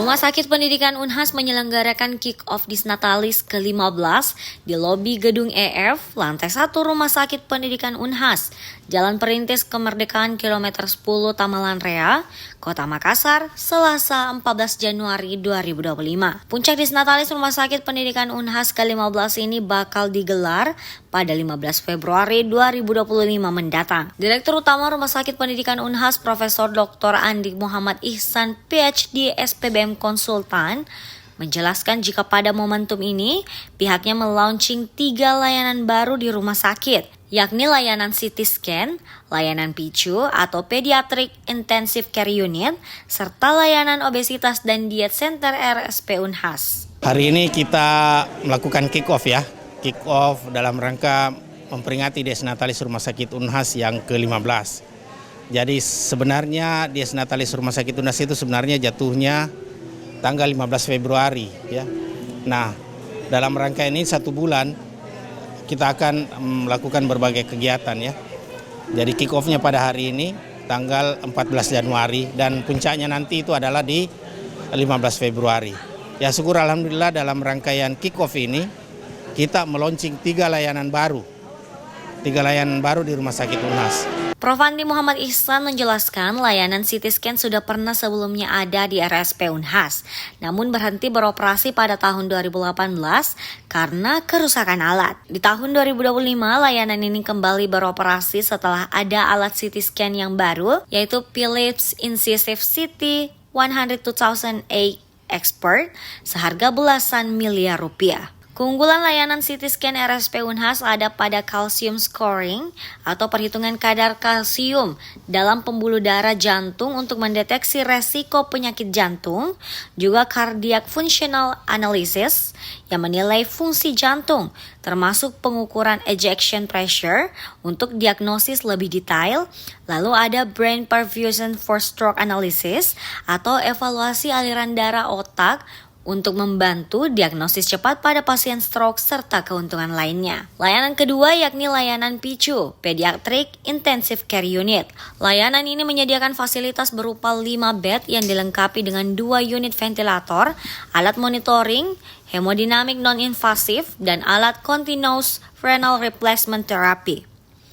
Rumah Sakit Pendidikan Unhas menyelenggarakan kick-off Disnatalis ke-15 di lobi Gedung EF, lantai 1 Rumah Sakit Pendidikan Unhas, Jalan Perintis Kemerdekaan Kilometer 10 Tamalan Rea, Kota Makassar, Selasa 14 Januari 2025. Puncak Disnatalis Rumah Sakit Pendidikan Unhas ke-15 ini bakal digelar pada 15 Februari 2025 mendatang. Direktur Utama Rumah Sakit Pendidikan Unhas, Profesor Dr. Andi Muhammad Ihsan, PhD, SPBM Konsultan, menjelaskan jika pada momentum ini pihaknya melaunching 3 layanan baru di rumah sakit, yakni layanan CT scan, layanan PICU atau Pediatric Intensive Care Unit, serta layanan obesitas dan diet center RSP Unhas. Hari ini kita melakukan kick-off ya, kick-off dalam rangka memperingati Disnatalis Rumah Sakit Unhas yang ke-15. Jadi sebenarnya Disnatalis Rumah Sakit Unhas itu sebenarnya jatuhnya tanggal 15 Februari ya. Nah, dalam rangka ini 1 bulan kita akan melakukan berbagai kegiatan ya. Jadi kick off-nya pada hari ini tanggal 14 Januari dan puncaknya nanti itu adalah di 15 Februari. Ya syukur alhamdulillah dalam rangkaian kick off ini kita meluncing 3 layanan baru. 3 layanan baru di Rumah Sakit Unhas. Prof. Andi Muhammad Ihsan menjelaskan layanan CT scan sudah pernah sebelumnya ada di RSP Unhas, namun berhenti beroperasi pada tahun 2018 karena kerusakan alat. Di tahun 2025, layanan ini kembali beroperasi setelah ada alat CT scan yang baru, yaitu Philips Incisive CT 102,000A Expert, seharga belasan miliar rupiah. Keunggulan layanan CT scan RSP Unhas ada pada calcium scoring atau perhitungan kadar kalsium dalam pembuluh darah jantung untuk mendeteksi resiko penyakit jantung, juga cardiac functional analysis yang menilai fungsi jantung, termasuk pengukuran ejection pressure untuk diagnosis lebih detail. Lalu ada brain perfusion for stroke analysis atau evaluasi aliran darah otak untuk membantu diagnosis cepat pada pasien stroke serta keuntungan lainnya. Layanan kedua yakni layanan PICU, Pediatric Intensive Care Unit. Layanan ini menyediakan fasilitas berupa 5 bed yang dilengkapi dengan 2 unit ventilator, alat monitoring, hemodinamik non-invasif, dan alat continuous renal replacement therapy.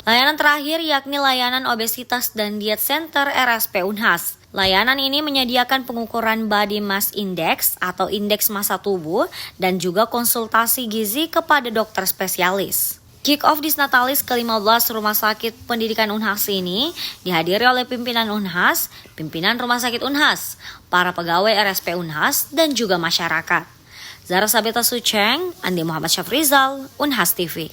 Layanan terakhir yakni layanan obesitas dan diet center RSP Unhas. Layanan ini menyediakan pengukuran body mass index atau indeks massa tubuh dan juga konsultasi gizi kepada dokter spesialis. Kick-off Disnatalis ke-15 Rumah Sakit Pendidikan Unhas ini dihadiri oleh pimpinan Unhas, pimpinan Rumah Sakit Unhas, para pegawai RSP Unhas, dan juga masyarakat. Zara Sabeta Sucheng, Andi Muhammad Syafrizal, Unhas TV.